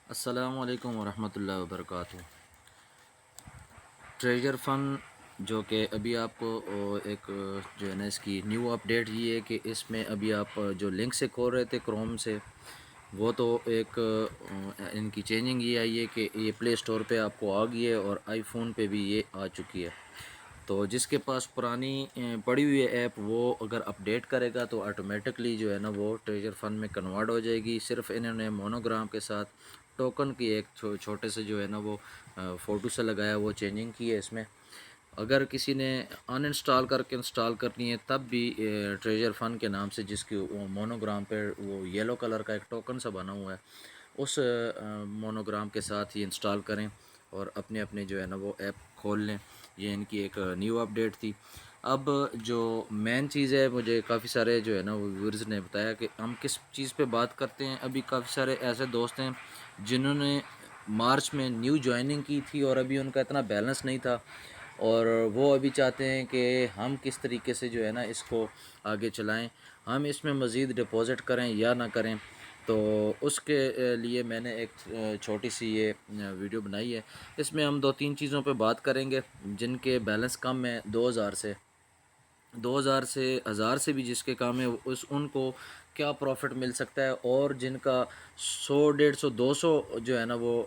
अस्सलामु अलैकुम वरहमतुल्लाहि वबरकातुहू। ट्रेजर फ़ंड जो कि अभी आपको एक जो है ना इसकी न्यू अपडेट ये है कि इसमें अभी आप जो लिंक से खोल रहे थे क्रोम से, वो तो एक इनकी चेंजिंग ये आई है कि ये प्ले स्टोर पे आपको आ गई है और आईफोन पे भी ये आ चुकी है। तो जिसके पास पुरानी पड़ी हुई है ऐप, वो अगर अपडेट करेगा तो ऑटोमेटिकली जो है ना वो ट्रेजर फंड में कन्वर्ट हो जाएगी। सिर्फ इन्होंने मोनोग्राम के साथ टोकन की एक छोटे से जो है ना वो फ़ोटो से लगाया, वो चेंजिंग की है इसमें। अगर किसी ने अनइंस्टॉल करके इंस्टॉल करनी है तब भी ट्रेजर फंड के नाम से जिसकी वो मोनोग्राम पे वो येलो कलर का एक टोकन सा बना हुआ है, उस मोनोग्राम के साथ ही इंस्टॉल करें और अपने अपने जो है ना वो ऐप खोल लें। ये इनकी एक न्यू अपडेट थी। अब जो मेन चीज़ है, मुझे काफ़ी सारे जो है ना वो व्यूअर्स ने बताया कि हम किस चीज़ पे बात करते हैं। अभी काफ़ी सारे ऐसे दोस्त हैं जिन्होंने मार्च में न्यू ज्वाइनिंग की थी और अभी उनका इतना बैलेंस नहीं था, और वो अभी चाहते हैं कि हम किस तरीके से जो है ना इसको आगे चलाएं, हम इसमें मज़ीद डिपॉज़िट करें या ना करें। तो उसके लिए मैंने एक छोटी सी ये वीडियो बनाई है। इसमें हम दो तीन चीज़ों पे बात करेंगे जिनके बैलेंस कम है 2000 से 1000 से भी जिसके काम है उस उनको क्या प्रॉफिट मिल सकता है, और जिनका 100 150 200 जो है ना वो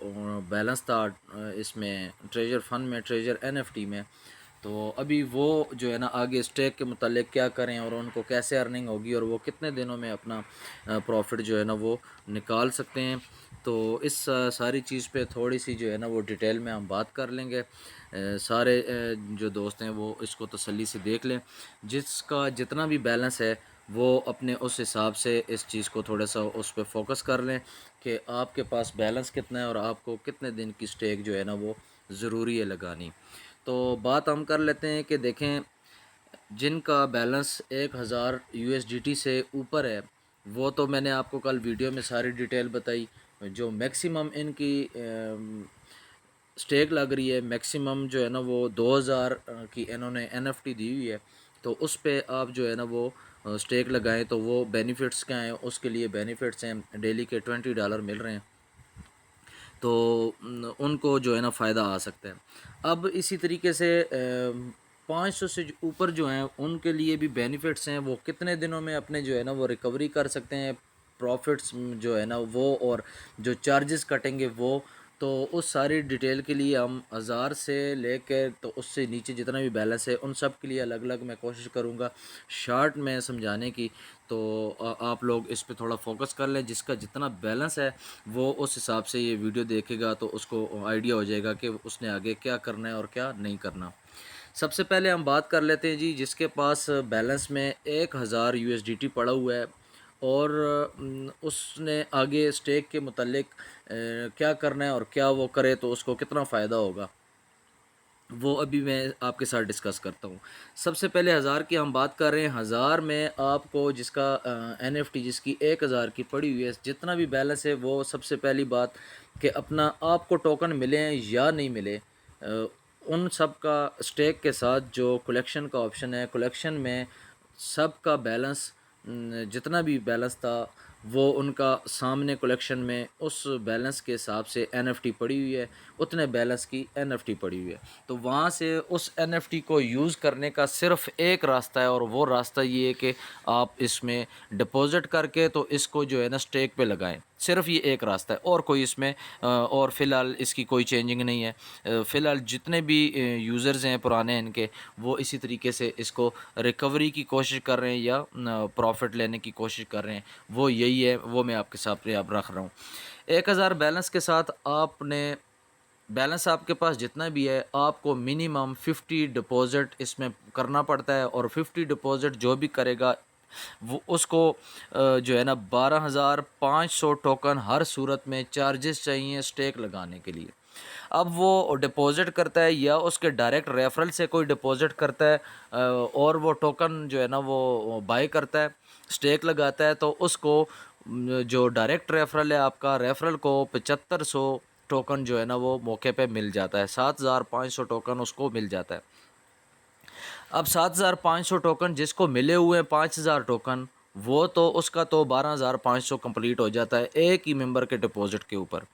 बैलेंस था इसमें ट्रेजर फंड में, ट्रेजर एनएफटी में। तो अभी वो जो है ना आगे स्टेक के मुतालिक क्या करें और उनको कैसे अर्निंग होगी और वो कितने दिनों में अपना प्रॉफिट जो है ना वो निकाल सकते हैं। तो इस सारी चीज़ पे थोड़ी सी जो है ना वो डिटेल में हम बात कर लेंगे। सारे जो दोस्त हैं वो इसको तसल्ली से देख लें। जिसका जितना भी बैलेंस है वो अपने उस हिसाब से इस चीज़ को थोड़ा सा उस पर फोकस कर लें कि आपके पास बैलेंस कितना है और आपको कितने दिन की स्टेक जो है ना वो ज़रूरी है लगानी। तो बात हम कर लेते हैं कि देखें, जिनका बैलेंस 1000 यूएसडीटी से ऊपर है, वो तो मैंने आपको कल वीडियो में सारी डिटेल बताई। जो मैक्सिमम इनकी स्टेक लग रही है, मैक्सिमम जो है ना वो 2000 की इन्होंने एनएफटी दी हुई है। तो उस पे आप जो है ना वो स्टेक लगाएं तो वो बेनिफिट्स क्या हैं, उसके लिए बेनिफिट्स हैं डेली के $20 मिल रहे हैं। तो उनको जो है ना फ़ायदा आ सकता है। अब इसी तरीके से 500 से ऊपर जो हैं उनके लिए भी बेनिफिट्स हैं। वो कितने दिनों में अपने जो है ना वो रिकवरी कर सकते हैं, प्रॉफिट्स जो है ना वो, और जो चार्जेस कटेंगे वो। तो उस सारी डिटेल के लिए हम 1000 से लेकर तो उससे नीचे जितना भी बैलेंस है उन सब के लिए अलग अलग मैं कोशिश करूँगा शार्ट में समझाने की। तो आप लोग इस पे थोड़ा फोकस कर लें। जिसका जितना बैलेंस है वो उस हिसाब से ये वीडियो देखेगा तो उसको आइडिया हो जाएगा कि उसने आगे क्या करना है और क्या नहीं करना। सबसे पहले हम बात कर लेते हैं जी, जिसके पास बैलेंस में 1000 यूएसडीटी पड़ा हुआ है और उसने आगे स्टेक के मुतालिक क्या करना है और क्या वो करे तो उसको कितना फ़ायदा होगा, वो अभी मैं आपके साथ डिस्कस करता हूँ। सबसे पहले 1000 की हम बात कर रहे हैं। 1000 में आपको जिसका एनएफटी जिसकी 1000 की पड़ी हुई है, जितना भी बैलेंस है, वो सबसे पहली बात कि अपना आपको टोकन मिले या नहीं मिले, उन सब का स्टेक के साथ जो कलेक्शन का ऑप्शन है, कलेक्शन में सबका बैलेंस जितना भी बैलेंस था वो उनका सामने कलेक्शन में उस बैलेंस के हिसाब से एनएफटी पड़ी हुई है, उतने बैलेंस की एनएफटी पड़ी हुई है। तो वहाँ से उस एनएफटी को यूज़ करने का सिर्फ एक रास्ता है, और वो रास्ता ये है कि आप इसमें डिपॉज़िट करके तो इसको जो है ना स्टेक पे लगाएं। सिर्फ ये एक रास्ता है, और कोई इसमें और फ़िलहाल इसकी कोई चेंजिंग नहीं है। फ़िलहाल जितने भी यूज़र्स हैं पुराने इनके, वो इसी तरीके से इसको रिकवरी की कोशिश कर रहे हैं या प्रॉफिट लेने की कोशिश कर रहे हैं। वो यही है, वो मैं आपके सामने अब रख रहा हूँ। 1000 बैलेंस के साथ आपने बैलेंस आपके पास जितना भी है, आपको मिनिमम 50 डिपॉज़िट इसमें करना पड़ता है, और 50 डिपॉज़िट जो भी करेगा वो उसको जो है ना 12500 टोकन हर सूरत में चार्जेस चाहिए स्टेक लगाने के लिए। अब वो डिपॉज़िट करता है या उसके डायरेक्ट रेफरल से कोई डिपॉज़िट करता है और वो टोकन जो है ना वो बाय करता है, स्टेक लगाता है, तो उसको जो डायरेक्ट रेफरल है आपका, रेफरल को 7500 टोकन जो है ना वो मौके पे मिल जाता है। 7500 टोकन उसको मिल जाता है। अब 7500 टोकन जिसको मिले हुए हैं, 5000 टोकन, वो तो उसका तो 12,500 कंप्लीट हो जाता है एक ही मेंबर के डिपॉजिट के ऊपर।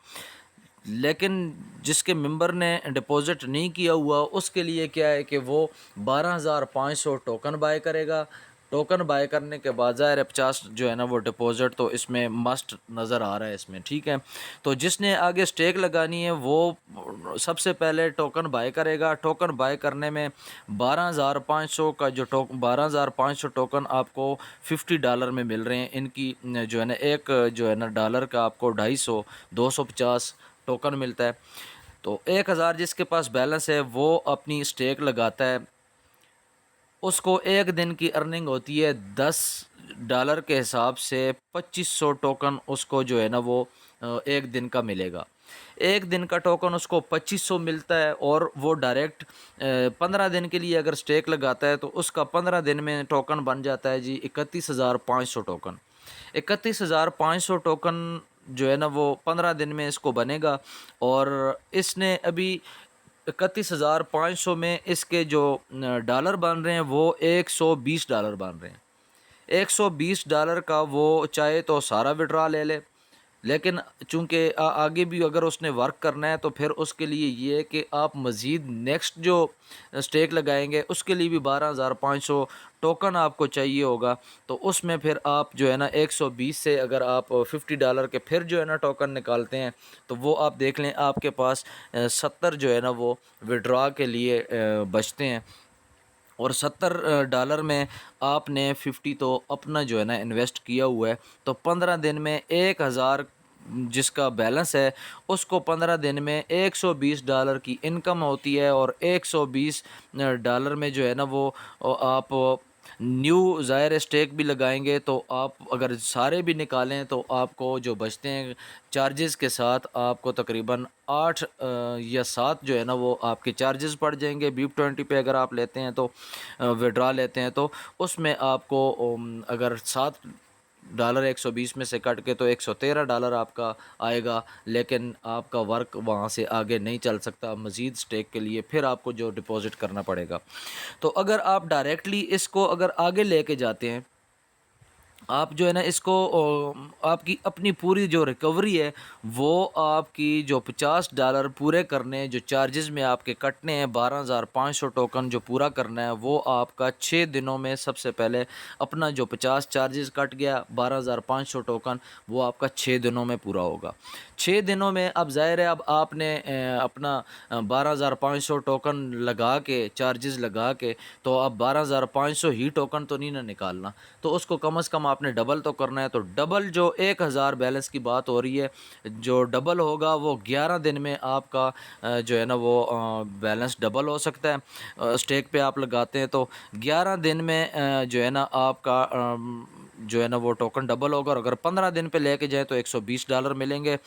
लेकिन जिसके मेंबर ने डिपॉजिट नहीं किया हुआ उसके लिए क्या है कि वो 12,500 टोकन बाय करेगा। टोकन बाय करने के बाद ज़ाहिर है 50 जो है ना वो डिपॉजिट तो इसमें मस्ट नज़र आ रहा है इसमें, ठीक है। तो जिसने आगे स्टेक लगानी है वो सबसे पहले टोकन बाय करेगा। टोकन बाय करने में 12,500 का जो 12,500 टोकन आपको $50 में मिल रहे हैं। इनकी जो है ना एक जो है ना डॉलर का आपको 250 250 टोकन मिलता है। तो 1,000 जिसके पास बैलेंस है वो अपनी स्टेक लगाता है। उसको एक दिन की अर्निंग होती है $10 के हिसाब से 2500 टोकन उसको जो है ना वो एक दिन का मिलेगा। एक दिन का टोकन उसको 2500 मिलता है और वो डायरेक्ट 15 दिन के लिए अगर स्टेक लगाता है तो उसका 15 दिन में टोकन बन जाता है जी 31,500 टोकन। 31,500 टोकन जो है ना वो 15 दिन में इसको बनेगा। और इसने अभी 31,500 में इसके जो डॉलर बन रहे हैं वो $120 बन रहे हैं। $120 का वो चाहे तो सारा विड्रा ले ले, लेकिन चूँकि आगे भी अगर उसने वर्क करना है तो फिर उसके लिए ये है कि आप मज़ीद नेक्स्ट जो स्टेक लगाएंगे उसके लिए भी 12,500 टोकन आपको चाहिए होगा। तो उसमें फिर आप जो है ना 120 से अगर आप $50 के फिर जो है ना टोकन निकालते हैं तो वो आप देख लें आपके पास 70 जो है ना वो विड्रा के लिए बचते हैं। और $70 में आपने 50 तो अपना जो है ना इन्वेस्ट किया हुआ है। तो 15 दिन में 1,000 जिसका बैलेंस है उसको 15 दिन में $120 की इनकम होती है। और $120 में जो है ना वो आप न्यू ज़ाहिर स्टेक भी लगाएंगे तो आप अगर सारे भी निकालें तो आपको जो बचते हैं चार्जेस के साथ आपको तकरीबन 8 या 7 जो है ना वो आपके चार्जेस पड़ जाएंगे। BIP20 पे अगर आप लेते हैं तो विड्रा लेते हैं तो उसमें आपको अगर $7 120 में से कट के तो $113 आपका आएगा। लेकिन आपका वर्क वहाँ से आगे नहीं चल सकता मज़ीद स्टेक के लिए, फिर आपको जो डिपॉज़िट करना पड़ेगा। तो अगर आप डायरेक्टली इसको अगर आगे लेके जाते हैं, आप जो है ना इसको आपकी अपनी पूरी जो रिकवरी है वो आपकी जो $50 पूरे करने जो चार्जेस में आपके कटने हैं 12,500 टोकन जो पूरा करना है वो आपका 6 दिनों में सबसे पहले अपना जो 50 चार्जेस कट गया 12,500 टोकन वो आपका 6 दिनों में पूरा होगा। 6 दिनों में अब ज़ाहिर है अब आपने अपना 12,500 टोकन लगा के चार्जेस लगा के तो अब 12,500 ही टोकन तो नहीं ना निकालना, तो उसको कम से कम आपने डबल तो करना है। तो डबल जो 1,000 बैलेंस की बात हो रही है जो डबल होगा वो 11 दिन में आपका जो है ना वो बैलेंस डबल हो सकता है। स्टेक पे आप लगाते हैं तो 11 दिन में जो है ना आपका जो है ना वो टोकन डबल होगा। और अगर 15 दिन पे लेके जाए तो $120 मिलेंगे।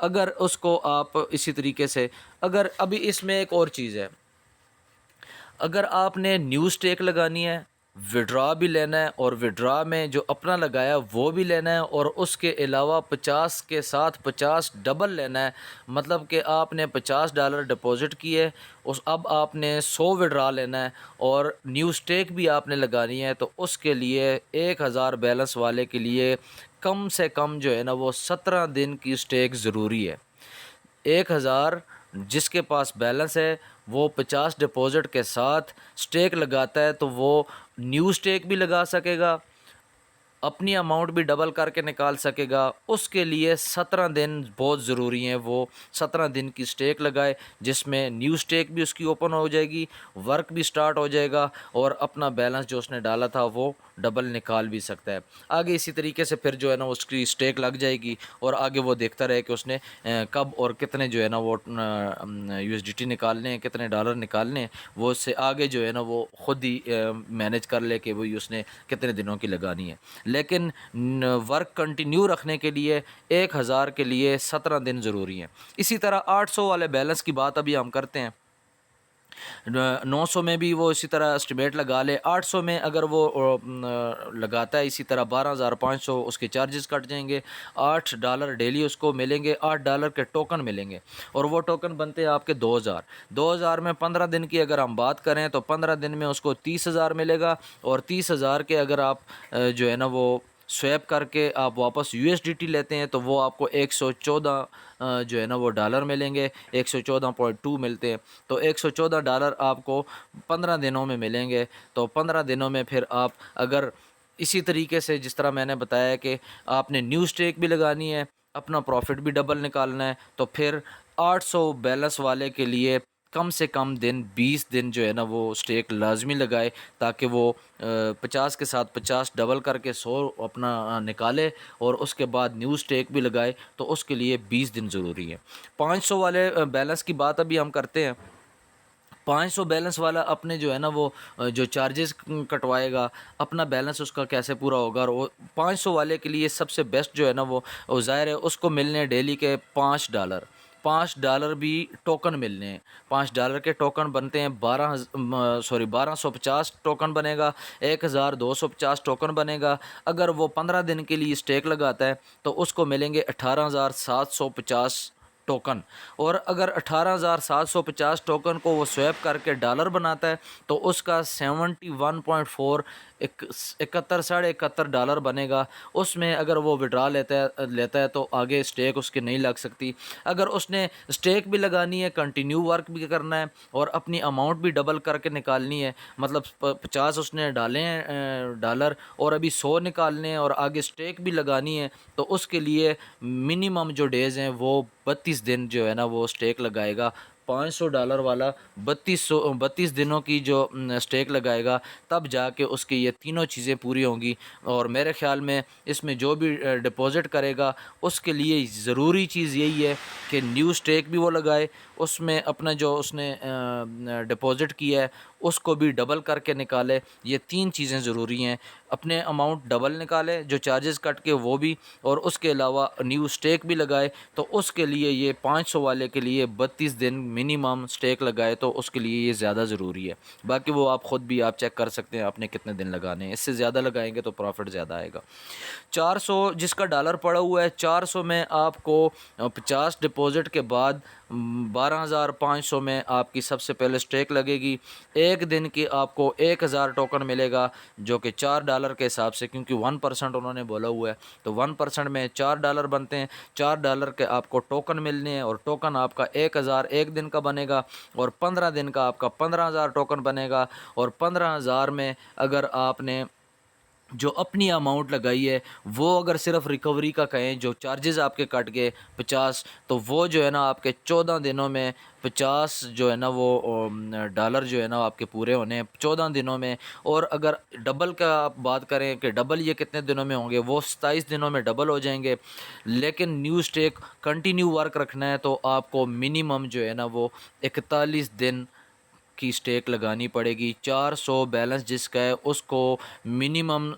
अगर उसको आप इसी तरीके से अगर अभी इसमें एक और चीज़ है, अगर आपने न्यू स्टेक लगानी है विड्रा भी लेना है और विड्रा में जो अपना लगाया वो भी लेना है और उसके अलावा 50 के साथ 50 डबल लेना है। मतलब कि आपने $50 डिपॉज़िट किए उस अब आपने 100 विड्रा लेना है और न्यू स्टेक भी आपने लगानी है। तो उसके लिए 1,000 बैलेंस वाले के लिए कम से कम जो है ना वो 17 दिन की स्टेक ज़रूरी है। 1,000 जिसके पास बैलेंस है वो 50 डिपॉज़िट के साथ स्टेक लगाता है तो वो न्यू स्टेक भी लगा सकेगा, अपनी अमाउंट भी डबल करके निकाल सकेगा। उसके लिए 17 दिन बहुत ज़रूरी हैं। वो 17 दिन की स्टेक लगाए जिसमें न्यू स्टेक भी उसकी ओपन हो जाएगी, वर्क भी स्टार्ट हो जाएगा और अपना बैलेंस जो उसने डाला था वो डबल निकाल भी सकता है। आगे इसी तरीके से फिर जो है ना उसकी स्टेक लग जाएगी और आगे वो देखता रहे कि उसने कब और कितने जो है ना वो USDT निकालने हैं, कितने डॉलर निकालने हैं। वो उससे आगे जो है ना वो ख़ुद ही मैनेज कर ले कि वही उसने कितने दिनों की लगानी है। लेकिन वर्क कंटिन्यू रखने के लिए 1,000 के लिए 17 दिन ज़रूरी हैं। इसी तरह 800 वाले बैलेंस की बात अभी हम करते हैं। 900 में भी वो इसी तरह एस्टिमेट लगा ले। 800 में अगर वो लगाता है इसी तरह 12,500 उसके चार्जेस कट जाएंगे। $8 डेली उसको मिलेंगे, $8 के टोकन मिलेंगे और वो टोकन बनते हैं आपके 2,000 में 15 दिन की अगर हम बात करें तो 15 दिन में उसको 30,000 मिलेगा। और 30,000 के अगर आप जो है ना वो स्वैप करके आप वापस यूएसडीटी लेते हैं तो वो आपको 114 जो है ना वो डॉलर मिलेंगे, 114.2 मिलते हैं। तो $114 आपको 15 दिनों में मिलेंगे। तो 15 दिनों में फिर आप अगर इसी तरीके से जिस तरह मैंने बताया कि आपने न्यू स्टेक भी लगानी है, अपना प्रॉफिट भी डबल निकालना है, तो फिर 800 बैलेंस वाले के लिए कम से कम दिन 20 दिन जो है ना वो स्टेक लाजमी लगाए, ताकि वो 50 के साथ 50 डबल करके 100 अपना निकाले और उसके बाद न्यू स्टेक भी लगाए। तो उसके लिए 20 दिन ज़रूरी है। 500 वाले बैलेंस की बात अभी हम करते हैं। 500 बैलेंस वाला अपने जो है ना वो जो चार्जेस कटवाएगा, अपना बैलेंस उसका कैसे पूरा होगा। और वो 500 वाले के लिए सबसे बेस्ट जो है ना वो ज़ाहिर है उसको मिलने हैं डेली के $5। $5 भी टोकन मिलने हैं। $5 के टोकन बनते हैं 1250 टोकन बनेगा, 1250 टोकन बनेगा। अगर वो 15 दिन के लिए स्टेक लगाता है तो उसको मिलेंगे 18,750 टोकन। और अगर 18,750 टोकन को वो स्वैप करके डॉलर बनाता है तो उसका 71.4 इकहत्तर साढ़े $71 बनेगा। उसमें अगर वो विड्रा लेता है तो आगे स्टेक उसकी नहीं लग सकती। अगर उसने स्टेक भी लगानी है, कंटिन्यू वर्क भी करना है और अपनी अमाउंट भी डबल करके निकालनी है, मतलब 50 उसने डाले हैं डॉलर और अभी 100 निकालने हैं और आगे स्टेक भी लगानी है, तो उसके लिए मिनिमम जो डेज़ हैं वो 32 दिन जो है ना वो स्टेक लगाएगा। $500 वाला 32 दिनों की जो स्टेक लगाएगा, तब जाके उसकी ये तीनों चीज़ें पूरी होंगी। और मेरे ख़्याल में इसमें जो भी डिपॉज़िट करेगा उसके लिए ज़रूरी चीज़ यही है कि न्यू स्टेक भी वो लगाए, उसमें अपना जो उसने डिपॉज़िट किया है उसको भी डबल करके निकाले। ये 3 चीज़ें ज़रूरी हैं। अपने अमाउंट डबल निकाले, जो चार्जेस कट के वो भी, और उसके अलावा न्यू स्टेक भी लगाए। तो उसके लिए ये 500 वाले के लिए 32 दिन मिनिमम स्टेक लगाए, तो उसके लिए ये ज़्यादा ज़रूरी है। बाकी वो आप ख़ुद भी आप चेक कर सकते हैं आपने कितने दिन लगाने हैं। इससे ज़्यादा लगाएंगे तो प्रॉफिट ज़्यादा आएगा। 400 जिसका डॉलर पड़ा हुआ है, 400 में आपको 50 डिपॉज़िट के बाद 12,500 में आपकी सबसे पहले स्टेक लगेगी। एक दिन की आपको 1000 टोकन मिलेगा, जो कि $4 के हिसाब से, क्योंकि 1% उन्होंने बोला हुआ है, तो 1% में $4 बनते हैं। $4 के आपको टोकन मिलने हैं और टोकन आपका 1000 एक दिन का बनेगा और 15 दिन का आपका 15,000 टोकन बनेगा। और 15,000 में अगर आपने जो अपनी अमाउंट लगाई है वो अगर सिर्फ रिकवरी का कहें, जो चार्जेस आपके कट गए 50, तो वो जो है ना आपके 14 दिनों में 50 जो है ना वो डॉलर जो है ना आपके पूरे होने हैं 14 दिनों में। और अगर डबल का आप बात करें कि डबल ये कितने दिनों में होंगे, वो 27 दिनों में डबल हो जाएंगे। लेकिन न्यू स्टेक कंटिन्यू वर्क रखना है तो आपको मिनिमम जो है ना वो 41 दिन की स्टेक लगानी पड़ेगी। 400 बैलेंस जिसका है उसको मिनिमम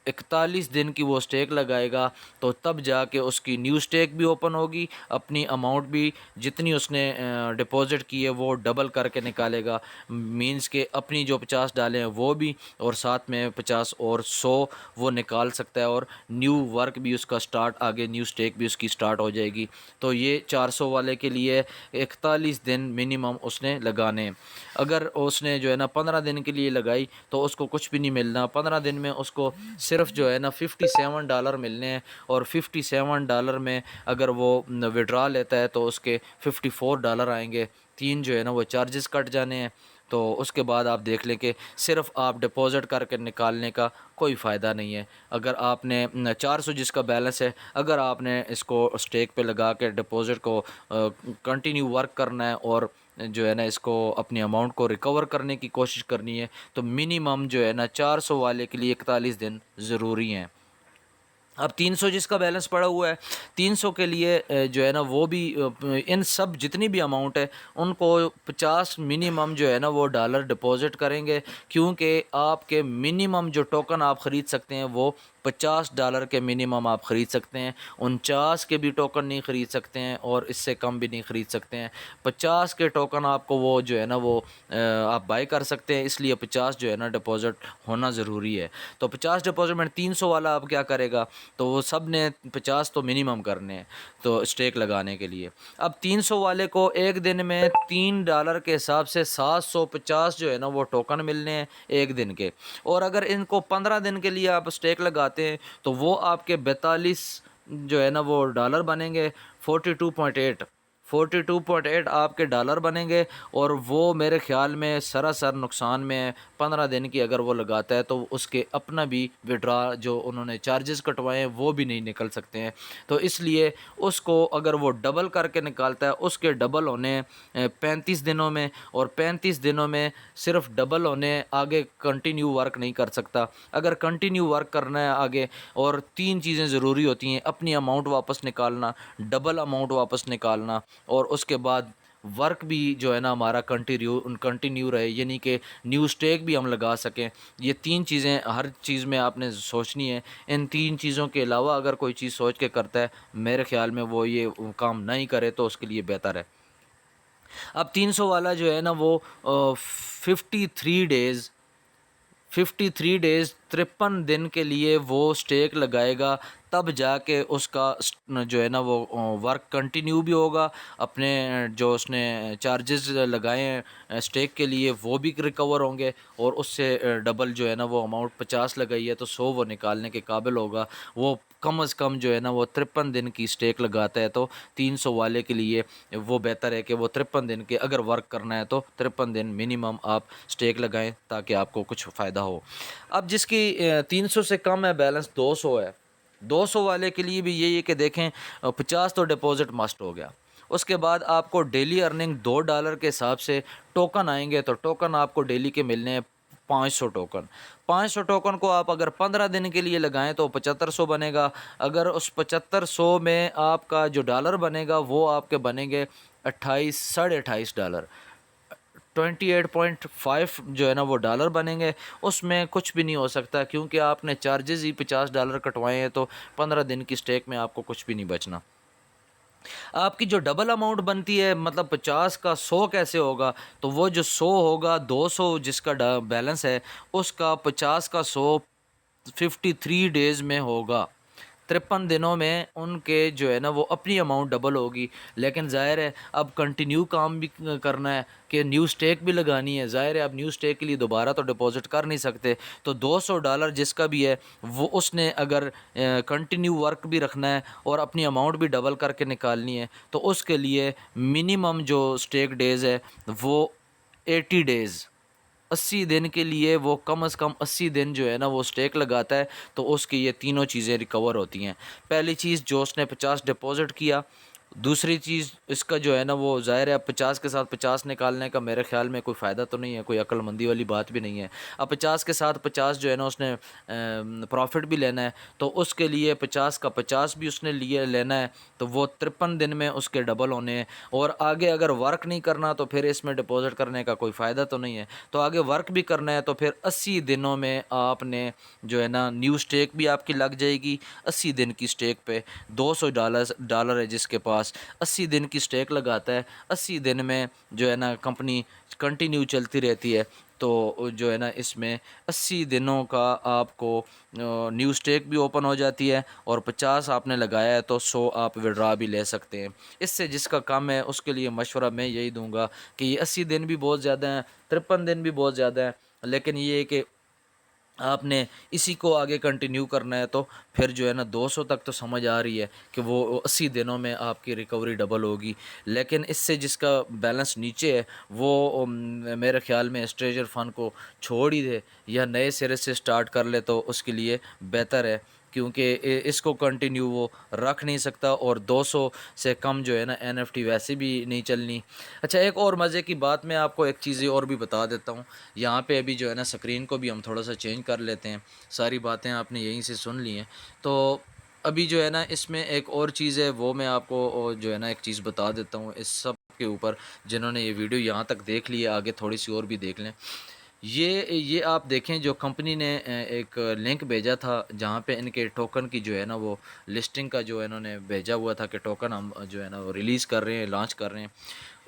41 दिन की वो स्टेक लगाएगा, तो तब जाके उसकी न्यू स्टेक भी ओपन होगी, अपनी अमाउंट भी जितनी उसने डिपॉज़िट की है वो डबल करके निकालेगा। मींस के अपनी जो 50 डाले हैं वो भी, और साथ में 50 और 100 वो निकाल सकता है, और न्यू वर्क भी उसका स्टार्ट, आगे न्यू स्टेक भी उसकी स्टार्ट हो जाएगी। तो ये 400 वाले के लिए 41 दिन मिनिमम उसने लगाने हैं। अगर उसने जो है ना 15 दिन के लिए लगाई तो उसको कुछ भी नहीं मिलना। 15 दिन में उसको सिर्फ जो है ना $57 मिलने हैं, और $57 में अगर वो विड्रा लेता है तो उसके $54 आएंगे। 3 जो है ना वो चार्जेस कट जाने हैं। तो उसके बाद आप देख लें कि सिर्फ आप डिपॉज़िट करके निकालने का कोई फ़ायदा नहीं है। अगर आपने 400 जिसका बैलेंस है, अगर आपने इसको स्टेक पे लगा के डिपॉज़िट को कंटिन्यू वर्क करना है और जो है ना इसको अपनी अमाउंट को रिकवर करने की कोशिश करनी है, तो मिनिमम जो है ना 400 वाले के लिए 41 दिन ज़रूरी हैं। अब 300 जिसका बैलेंस पड़ा हुआ है, 300 के लिए जो है ना वो भी इन सब जितनी भी अमाउंट है उनको 50 मिनिमम जो है ना वो डॉलर डिपॉज़िट करेंगे, क्योंकि आपके मिनिमम जो टोकन आप ख़रीद सकते हैं वो $50 के मिनिमम आप ख़रीद सकते हैं। 49 के भी टोकन नहीं ख़रीद सकते हैं और इससे कम भी नहीं ख़रीद सकते हैं। 50 के टोकन आपको वो जो है ना वो आप बाय कर सकते हैं, इसलिए 50 जो है ना डिपॉज़िट होना ज़रूरी है। तो 50 डिपॉज़िट में 300 वाला अब क्या करेगा, तो वो सब ने 50 तो मिनिमम करने हैं तो स्टेक लगाने के लिए। अब 300 वाले को एक दिन में $3 के हिसाब से 750 जो है ना वो टोकन मिलने हैं एक दिन के। और अगर इनको 15 दिन के लिए आप स्टेक लगाते लगाते हैं तो वो आपके 42 जो है ना वो डॉलर बनेंगे, 42.8 आपके डॉलर बनेंगे। और वो मेरे ख़्याल में सरासर नुकसान में है। 15 दिन की अगर वो लगाता है तो उसके अपना भी विड्रा जो उन्होंने चार्जेस कटवाए हैं वो भी नहीं निकल सकते हैं। तो इसलिए उसको अगर वो डबल करके निकालता है, उसके डबल होने 35 दिनों में, और 35 दिनों में सिर्फ डबल होने, आगे कंटिन्यू वर्क नहीं कर सकता। अगर कंटिन्यू वर्क करना है आगे, और 3 चीज़ें ज़रूरी होती हैं, अपनी अमाउंट वापस निकालना, डबल अमाउंट वापस निकालना, और उसके बाद वर्क भी जो है ना हमारा कंटिन्यू रहे, यानी कि न्यू स्टेक भी हम लगा सकें। ये 3 चीज़ें हर चीज़ में आपने सोचनी है। इन 3 चीज़ों के अलावा अगर कोई चीज़ सोच के करता है, मेरे ख़्याल में वो ये काम नहीं करे तो उसके लिए बेहतर है। अब 300 वाला जो है ना वो 53 डेज़ 53 दिन के लिए वो स्टेक लगाएगा, तब जाके उसका जो है ना वो वर्क कंटिन्यू भी होगा। अपने जो उसने चार्जेस लगाए हैं स्टेक के लिए वो भी रिकवर होंगे, और उससे डबल जो है ना वो अमाउंट 50 लगाई है तो 100 वो निकालने के काबिल होगा। वो कम से कम जो है ना वो 53 दिन की स्टेक लगाता है, तो 300 वाले के लिए वो बेहतर है कि वो 53 दिन के अगर वर्क करना है तो 53 दिन मिनिमम आप स्टेक लगाएं ताकि आपको कुछ फ़ायदा हो। अब जिसकी 300 से कम है, बैलेंस 200 है, 200 वाले के लिए भी यही है कि देखें 50 तो डिपॉजिट मस्ट हो गया। उसके बाद आपको डेली अर्निंग $2 के हिसाब से टोकन आएंगे, तो टोकन आपको डेली के मिलने हैं 500 टोकन। 500 टोकन को आप अगर 15 दिन के लिए लगाएं तो 7500 बनेगा। अगर उस 7500 में आपका जो डॉलर बनेगा वो आपके बनेंगे 28 $28.5। 28.5 जो है ना वो डॉलर बनेंगे। उसमें कुछ भी नहीं हो सकता क्योंकि आपने चार्जेस ही $50 कटवाए हैं, तो 15 दिन की स्टेक में आपको कुछ भी नहीं बचना। आपकी जो डबल अमाउंट बनती है, मतलब 50 का 100 कैसे होगा, तो वो जो 100 होगा, 200 जिसका बैलेंस है उसका 50 का 100 53 डेज़ में होगा। 53 दिनों में उनके जो है ना वो अपनी अमाउंट डबल होगी। लेकिन ज़ाहिर है अब कंटिन्यू काम भी करना है कि न्यू स्टेक भी लगानी है। ज़ाहिर है अब न्यू स्टेक के लिए दोबारा तो डिपॉजिट कर नहीं सकते, तो $200 जिसका भी है वो उसने अगर कंटिन्यू वर्क भी रखना है और अपनी अमाउंट भी डबल करके निकालनी है, तो उसके लिए मिनिमम जो स्टेक डेज़ है वो 80 डेज़, 80 दिन के लिए वो कम से कम 80 दिन जो है ना वो स्टेक लगाता है, तो उसकी ये तीनों चीज़ें रिकवर होती हैं। पहली चीज़ जो उसने 50 डिपॉज़िट किया, दूसरी चीज़ इसका जो है ना वो ज़ाहिर है अब 50 के साथ 50 निकालने का मेरे ख़्याल में कोई फ़ायदा तो नहीं है, कोई अक्लमंदी वाली बात भी नहीं है। अब 50 के साथ 50 जो है ना उसने प्रॉफ़िट भी लेना है, तो उसके लिए 50 का 50 भी उसने लिए लेना है, तो वो 53 दिन में उसके डबल होने हैं। और आगे अगर वर्क नहीं करना तो फिर इसमें डिपॉज़िट करने का कोई फ़ायदा तो नहीं है। तो आगे वर्क भी करना है तो फिर 80 दिनों में आपने जो है ना न्यू स्टेक भी आपकी लग जाएगी। 80 दिन की स्टेक पे $200 है जिसके पास 80 दिन की स्टेक लगाता है, 80 दिन में जो है ना कंपनी कंटिन्यू चलती रहती है, तो जो है ना इसमें 80 दिनों का आपको न्यू स्टेक भी ओपन हो जाती है, और 50 आपने लगाया है तो 100 आप विड्रा भी ले सकते हैं। इससे जिसका कम है उसके लिए मशवरा मैं यही दूंगा कि ये 80 दिन भी बहुत ज़्यादा हैं, 53 दिन भी बहुत ज़्यादा है, लेकिन ये है कि आपने इसी को आगे कंटिन्यू करना है, तो फिर जो है ना 200 तक तो समझ आ रही है कि वो 80 दिनों में आपकी रिकवरी डबल होगी। लेकिन इससे जिसका बैलेंस नीचे है वो मेरे ख़्याल में स्ट्रेजर फ़ंड को छोड़ ही दे या नए सिरे से स्टार्ट कर ले तो उसके लिए बेहतर है, क्योंकि इसको कंटिन्यू वो रख नहीं सकता, और 200 से कम जो है ना एनएफटी वैसे भी नहीं चलनी। अच्छा, एक और मज़े की बात मैं आपको एक चीज़ और भी बता देता हूँ। यहाँ पे अभी जो है ना स्क्रीन को भी हम थोड़ा सा चेंज कर लेते हैं, सारी बातें आपने यहीं से सुन ली हैं। तो अभी जो है ना इसमें एक और चीज़ है, वो मैं आपको जो है ना एक चीज़ बता देता हूँ इस सब के ऊपर। जिन्होंने ये वीडियो यहाँ तक देख ली है, आगे थोड़ी सी और भी देख लें। ये आप देखें, जो कंपनी ने एक लिंक भेजा था जहाँ पे इनके टोकन की जो है ना वो लिस्टिंग का जो इन्होंने भेजा हुआ था कि टोकन हम जो है ना वो रिलीज़ कर रहे हैं, लॉन्च कर रहे हैं।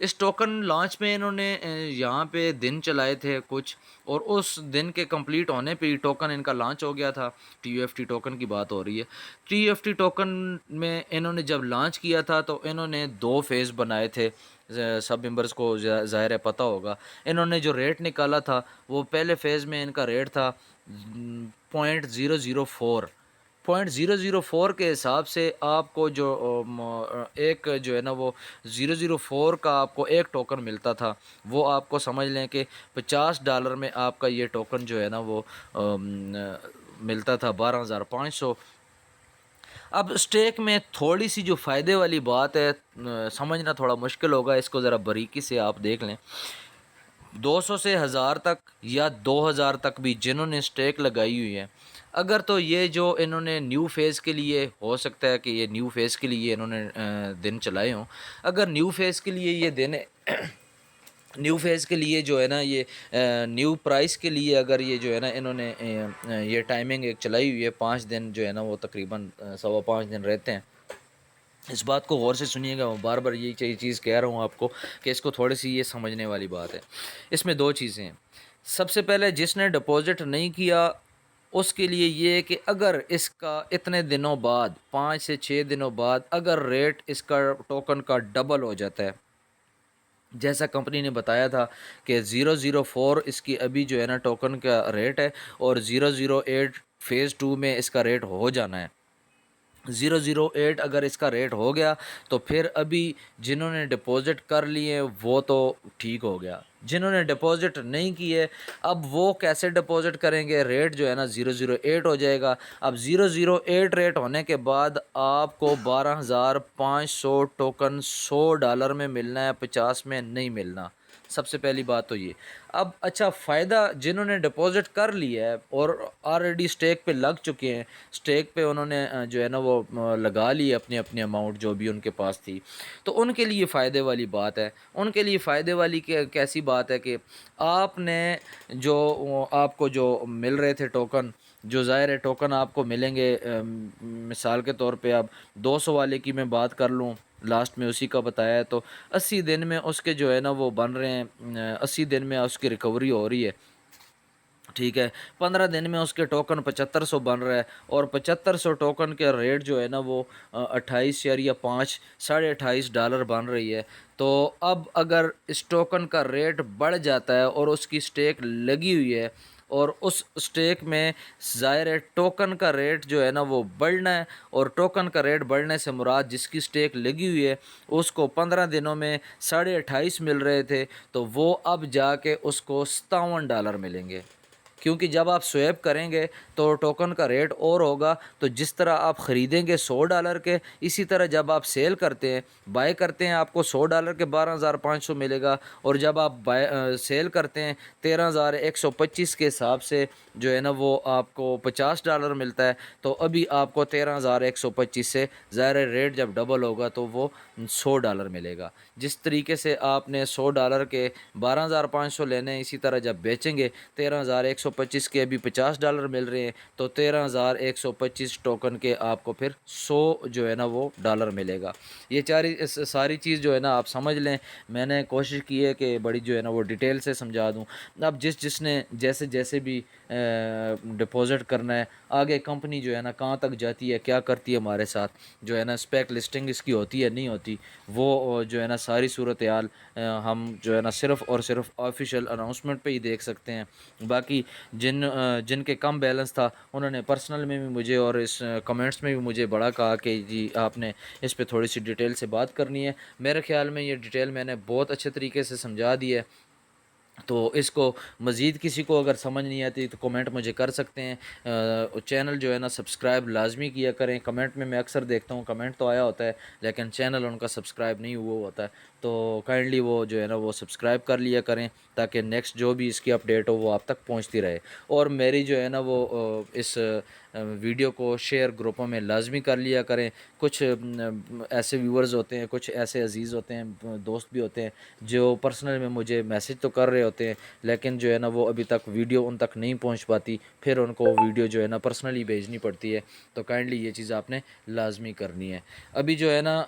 इस टोकन लॉन्च में इन्होंने यहाँ पे दिन चलाए थे कुछ, और उस दिन के कंप्लीट होने पे ही टोकन इनका लॉन्च हो गया था। TUFT टोकन की बात हो रही है। TUFT टोकन में इन्होंने जब लॉन्च किया था तो इन्होंने 2 फेज़ बनाए थे। सब मेंबर्स को ज़ाहिर है पता होगा। इन्होंने जो रेट निकाला था वो पहले फ़ेज़ में इनका रेट था 0.004, 0.004 के हिसाब से आपको जो एक जो है ना वो 004 का आपको एक टोकन मिलता था, वो आपको समझ लें कि $50 में आपका ये टोकन जो है ना वो मिलता था 12,500। अब स्टेक में थोड़ी सी जो फ़ायदे वाली बात है, समझना थोड़ा मुश्किल होगा, इसको ज़रा बारीकी से आप देख लें। 200 से 1000 तक या 2000 तक भी जिन्होंने स्टेक लगाई हुई है, अगर तो ये जो इन्होंने न्यू फेज़ के लिए, हो सकता है कि ये न्यू फेज़ के लिए इन्होंने दिन चलाए हों, अगर न्यू फेज़ के लिए ये दिन न्यू फेज़ के लिए जो है ना ये न्यू प्राइस के लिए अगर ये जो है ना इन्होंने ये टाइमिंग एक चलाई हुई है, 5 दिन जो है ना वो तकरीबन 5.25 दिन रहते हैं। इस बात को गौर से सुनिएगा, मैं बार बार यही चीज़ कह रहा हूँ आपको कि इसको थोड़ी सी ये समझने वाली बात है। इसमें दो चीज़ें हैं। सबसे पहले जिसने डिपॉज़िट नहीं किया उसके लिए ये है कि अगर इसका इतने दिनों बाद, 5 से 6 दिनों बाद अगर रेट इसका टोकन का डबल हो जाता है, जैसा कंपनी ने बताया था कि 004 इसकी अभी जो है ना टोकन का रेट है और 008 फ़ेज़ 2 में इसका रेट हो जाना है। 008 अगर इसका रेट हो गया तो फिर अभी जिन्होंने डिपॉज़िट कर लिए वो तो ठीक हो गया, जिन्होंने डिपॉज़िट नहीं किए अब वो कैसे डिपॉज़िट करेंगे, रेट जो है ना 008 हो जाएगा। अब 008 रेट होने के बाद आपको 12,500 टोकन $100 में मिलना है, 50 में नहीं मिलना। सबसे पहली बात तो ये। अब अच्छा, फ़ायदा जिन्होंने डिपॉज़िट कर लिया है और ऑलरेडी स्टेक पे लग चुके हैं, स्टेक पे उन्होंने जो है ना वो लगा ली अपनी अपनी अमाउंट जो भी उनके पास थी, तो उनके लिए फ़ायदे वाली बात है। उनके लिए फ़ायदे वाली कैसी बात है कि आपने जो आपको जो मिल रहे थे टोकन, जो ज़ाहिर है टोकन आपको मिलेंगे, मिसाल के तौर पे अब 200 वाले की मैं बात कर लूँ, लास्ट में उसी का बताया है, तो 80 दिन में उसके जो है ना वो बन रहे हैं, 80 दिन में उसकी रिकवरी हो रही है, ठीक है। 15 दिन में उसके टोकन 7500 बन रहा है और 7500 टोकन के रेट जो है ना वो 28 शेयर या 5 $28.5 बन रही है। तो अब अगर इस टोकन का रेट बढ़ जाता है और उसकी स्टेक लगी हुई है और उस स्टेक में ज़ाहिर है टोकन का रेट जो है ना वो बढ़ना है, और टोकन का रेट बढ़ने से मुराद जिसकी स्टेक लगी हुई है उसको 15 दिनों में 28.5 मिल रहे थे, तो वो अब जाके उसको $57 मिलेंगे, क्योंकि जब आप स्वैप करेंगे तो टोकन का रेट और होगा। तो जिस तरह आप ख़रीदेंगे $100 के, इसी तरह जब आप सेल करते हैं, बाय करते हैं, आपको $100 के 12,500 मिलेगा, और जब आप सेल करते हैं 13,125 के हिसाब से जो है ना वो आपको $50 मिलता है। तो अभी आपको 13,125 से ज़ाहिर रेट जब डबल होगा तो वो $100 मिलेगा। जिस तरीके से आपने $100 के 12,500 लेने हैं, इसी तरह जब बेचेंगे 13,125 के अभी $50 मिल रहे हैं, तो 13,125 टोकन के आपको फिर 100 जो है ना वो डॉलर मिलेगा। ये सारी चीज़ जो है ना आप समझ लें, मैंने कोशिश की है कि बड़ी जो है ना वो डिटेल से समझा दूँ। अब जिसने जैसे जैसे भी डिपॉज़िट करना है, आगे कंपनी जो है ना कहाँ तक जाती है, क्या करती है हमारे साथ, जो है ना स्पेक लिस्टिंग इसकी होती है नहीं होती, वो जो है ना सारी सूरत हाल हम जो है ना सिर्फ़ और सिर्फ ऑफिशियल अनाउंसमेंट पे ही देख सकते हैं। बाकी जिनके कम बैलेंस था उन्होंने पर्सनल में भी मुझे और इस कमेंट्स में भी मुझे बड़ा कहा कि जी आपने इस पे थोड़ी सी डिटेल से बात करनी है। मेरे ख़्याल में ये डिटेल मैंने बहुत अच्छे तरीके से समझा दी है। तो इसको मज़ीद किसी को अगर समझ नहीं आती तो कमेंट मुझे कर सकते हैं। चैनल जो है ना सब्सक्राइब लाजमी किया करें। कमेंट में मैं अक्सर देखता हूँ कमेंट तो आया होता है लेकिन चैनल उनका सब्सक्राइब नहीं हुआ होता है, तो काइंडली वो जो है ना वो सब्सक्राइब कर लिया करें ताकि नेक्स्ट जो भी इसकी अपडेट हो वो आप तक पहुँचती रहे। और मेरी जो है ना वो इस वीडियो को शेयर ग्रुपों में लाजमी कर लिया करें। कुछ ऐसे व्यूअर्स होते हैं, कुछ ऐसे अजीज़ होते हैं, दोस्त भी होते हैं जो पर्सनल में मुझे मैसेज तो कर रहे होते हैं लेकिन जो है ना वो अभी तक वीडियो उन तक नहीं पहुंच पाती, फिर उनको वीडियो जो है ना पर्सनली भेजनी पड़ती है। तो काइंडली ये चीज़ आपने लाजमी करनी है। अभी जो है ना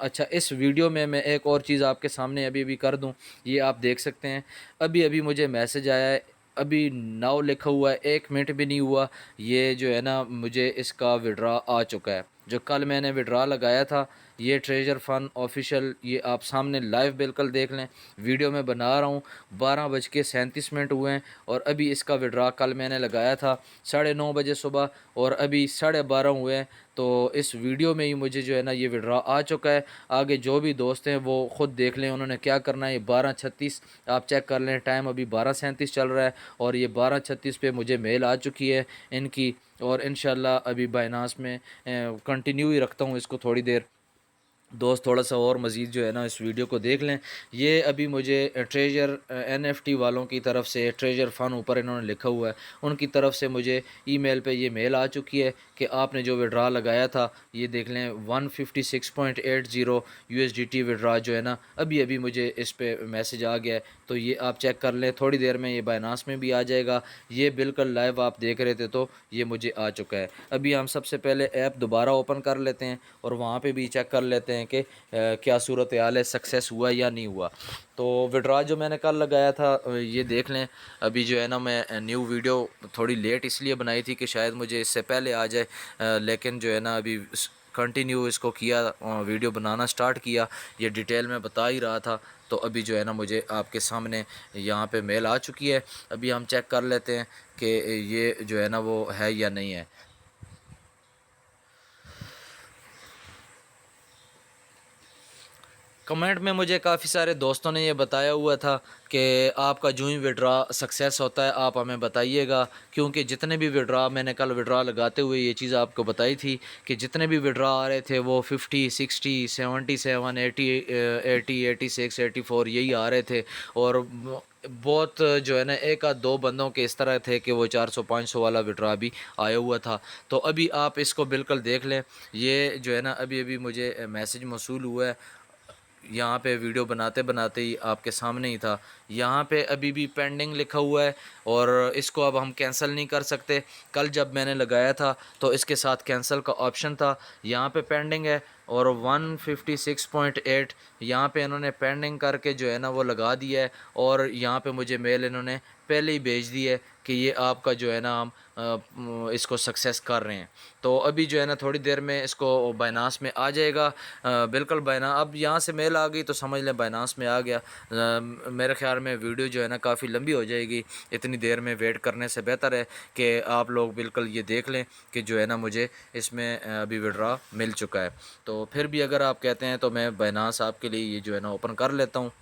अच्छा, इस वीडियो में मैं एक और चीज़ आपके सामने अभी अभी कर दूं, ये आप देख सकते हैं। अभी अभी मुझे मैसेज आया है, अभी नाउ लिखा हुआ है, 1 मिनट भी नहीं हुआ, ये जो है ना मुझे इसका विड्रा आ चुका है। जो कल मैंने विड्रा लगाया था, ये ट्रेजर फंड ऑफिशियल, ये आप सामने लाइव बिल्कुल देख लें, वीडियो में बना रहा हूँ। 12:37 हुए हैं और अभी इसका विड्रा कल मैंने लगाया था 9:30 बजे सुबह और अभी 12:30 हुए हैं। तो इस वीडियो में ही मुझे जो है ना ये विड्रा आ चुका है। आगे जो भी दोस्त हैं वो ख़ुद देख लें उन्होंने क्या करना है। ये 12:36 आप चेक कर लें, टाइम अभी 12:37 चल रहा है और ये 12:36 पे मुझे मेल आ चुकी है इनकी। और इंशाल्लाह अभी बाइनास में कंटिन्यू ही रखता हूँ इसको थोड़ी देर। दोस्त थोड़ा सा और मज़ीद जो है ना इस वीडियो को देख लें। ये अभी मुझे ट्रेजर एनएफटी वालों की तरफ से, ट्रेजर फन ऊपर इन्होंने लिखा हुआ है, उनकी तरफ से मुझे ईमेल पे ये मेल आ चुकी है कि आपने जो विड्रा लगाया था, ये देख लें 156.80 यूएसडीटी विड्रा जो है ना अभी अभी मुझे इस पे मैसेज आ गया है। तो ये आप चेक कर लें, थोड़ी देर में ये बाइनास में भी आ जाएगा। ये बिल्कुल लाइव आप देख रहे थे तो ये मुझे आ चुका है। अभी हम सबसे पहले ऐप दोबारा ओपन कर लेते हैं और वहाँ पे भी चेक कर लेते हैं कि क्या सूरत हाल है, सक्सेस हुआ या नहीं हुआ। तो विड्रा जो मैंने कल लगाया था ये देख लें। अभी जो है ना मैं न्यू वीडियो थोड़ी लेट इसलिए बनाई थी कि शायद मुझे इससे पहले आ जाए, लेकिन जो है ना अभी कंटिन्यू इसको किया, वीडियो बनाना स्टार्ट किया, ये डिटेल में बता ही रहा था। तो अभी जो है ना मुझे आपके सामने यहाँ पे मेल आ चुकी है। अभी हम चेक कर लेते हैं कि ये जो है ना वो है या नहीं है। कमेंट में मुझे काफ़ी सारे दोस्तों ने ये बताया हुआ था कि आपका जो ही विड्रा सक्सेस होता है आप हमें बताइएगा, क्योंकि जितने भी विड्रा मैंने कल विड्रा लगाते हुए ये चीज़ आपको बताई थी कि जितने भी विड्रा आ रहे थे वो 50, 60, 77, 80, 80, 86, 84 यही आ रहे थे। और बहुत जो है ना एक आध दो बंदों के इस तरह थे कि वो 400-500 वाला विड्रा भी आया हुआ था। तो अभी आप इसको बिल्कुल देख लें। ये जो है ना अभी अभी मुझे मैसेज मौसूल हुआ है, यहाँ पे वीडियो बनाते बनाते ही आपके सामने ही था। यहाँ पे अभी भी पेंडिंग लिखा हुआ है और इसको अब हम कैंसिल नहीं कर सकते। कल जब मैंने लगाया था तो इसके साथ कैंसिल का ऑप्शन था, यहाँ पे पेंडिंग है और 156.8 यहाँ पे इन्होंने पेंडिंग करके जो है ना वो लगा दिया है। और यहाँ पे मुझे मेल इन्होंने पहले ही भेज दी है कि ये आपका जो है ना हम इसको सक्सेस कर रहे हैं। तो अभी जो है ना थोड़ी देर में इसको बाइनास में आ जाएगा। बिल्कुल बाइना अब यहाँ से मेल आ गई तो समझ लें बाइनास में आ गया। मेरे ख्याल में वीडियो जो है ना काफ़ी लंबी हो जाएगी, इतनी देर में वेट करने से बेहतर है कि आप लोग बिल्कुल ये देख लें कि जो है ना मुझे इसमें अभी विड्रा मिल चुका है। तो फिर भी अगर आप कहते हैं तो मैं बाइनास आपके लिए ये जो है ना ओपन कर लेता हूँ।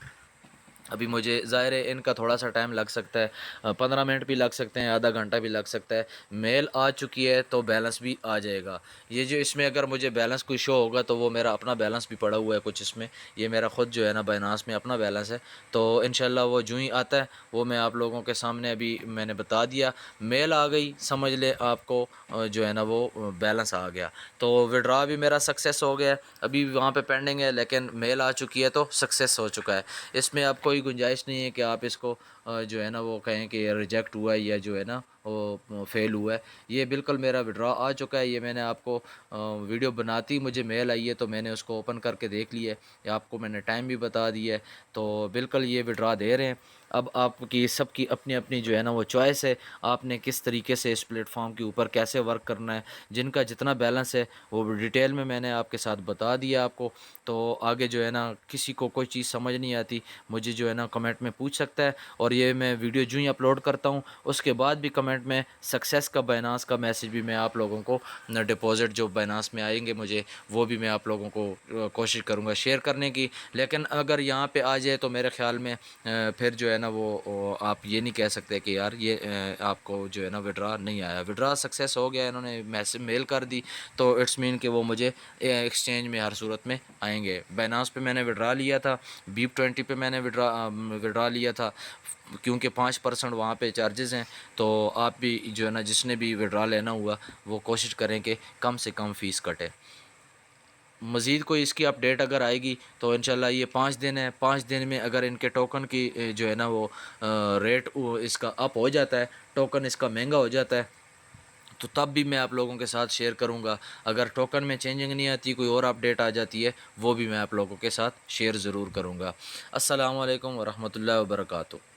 अभी मुझे ज़ाहिर है इनका थोड़ा सा टाइम लग सकता है, 15 मिनट भी लग सकते हैं, आधा घंटा भी लग सकता है। मेल आ चुकी है तो बैलेंस भी आ जाएगा। ये जो इसमें अगर मुझे बैलेंस कोई शो होगा तो वो मेरा अपना बैलेंस भी पड़ा हुआ है कुछ इसमें। ये मेरा ख़ुद जो है ना बाइनास में अपना बैलेंस है। तो इंशाल्लाह वो जो ही आता है वो मैं आप लोगों के सामने अभी मैंने बता दिया। मेल आ गई, समझ ले आपको जो है ना वो बैलेंस आ गया। तो विड्रा भी मेरा सक्सेस हो गया है। अभी वहाँ पे पेंडिंग है लेकिन मेल आ चुकी है तो सक्सेस हो चुका है। इसमें अब कोई गुंजाइश नहीं है कि आप इसको जो है ना वो कहें कि रिजेक्ट हुआ है या जो है ना वो फेल हुआ है। ये बिल्कुल मेरा विड्रा आ चुका है। ये मैंने आपको वीडियो बनाती मुझे मेल आई है तो मैंने उसको ओपन करके देख लिया है, या आपको मैंने टाइम भी बता दिया है। तो बिल्कुल ये विड्रा दे रहे हैं। अब आपकी सबकी अपनी अपनी जो है ना वो चॉइस है, आपने किस तरीके से इस प्लेटफॉर्म के ऊपर कैसे वर्क करना है। जिनका जितना बैलेंस है वो डिटेल में मैंने आपके साथ बता दिया आपको। तो आगे जो है ना किसी को कोई चीज़ समझ नहीं आती मुझे जो है ना कमेंट में पूछ सकता है। और ये मैं वीडियो जो ही अपलोड करता हूँ उसके बाद भी कमेंट में सक्सेस का बाइनास का मैसेज भी मैं आप लोगों को, डिपॉज़िट जो बाइनास में आएंगे मुझे वो भी मैं आप लोगों को कोशिश करूँगा शेयर करने की। लेकिन अगर यहाँ पे आ जाए तो मेरे ख्याल में फिर जो है ना वो आप ये नहीं कह सकते कि यार ये आपको जो है ना विड्रा नहीं आया। विड्रा सक्सेस हो गया, इन्होंने मैसेज मेल कर दी तो इट्स मीन कि वो मुझे एक्सचेंज में हर सूरत में आएंगे। बाइनास पे मैंने विड्रा लिया था, BEEP20 पे मैंने विड्रा लिया था, क्योंकि 5% वहाँ पे चार्जेस हैं। तो आप भी जो है ना जिसने भी विड्रा लेना हुआ वो कोशिश करें कि कम से कम फ़ीस कटे। मज़ीद कोई इसकी अपडेट अगर आएगी तो इंशाल्लाह ये 5 दिन है, 5 दिन में अगर इनके टोकन की जो है ना वो रेट इसका अप हो जाता है, टोकन इसका महंगा हो जाता है, तो तब भी मैं आप लोगों के साथ शेयर करूंगा। अगर टोकन में चेंजिंग नहीं आती, कोई और अपडेट आ जाती है, वो भी मैं आप लोगों के साथ शेयर ज़रूर करूंगा। अस्सलाम वालेकुम व रहमतुल्लाहि व बरकातुहू।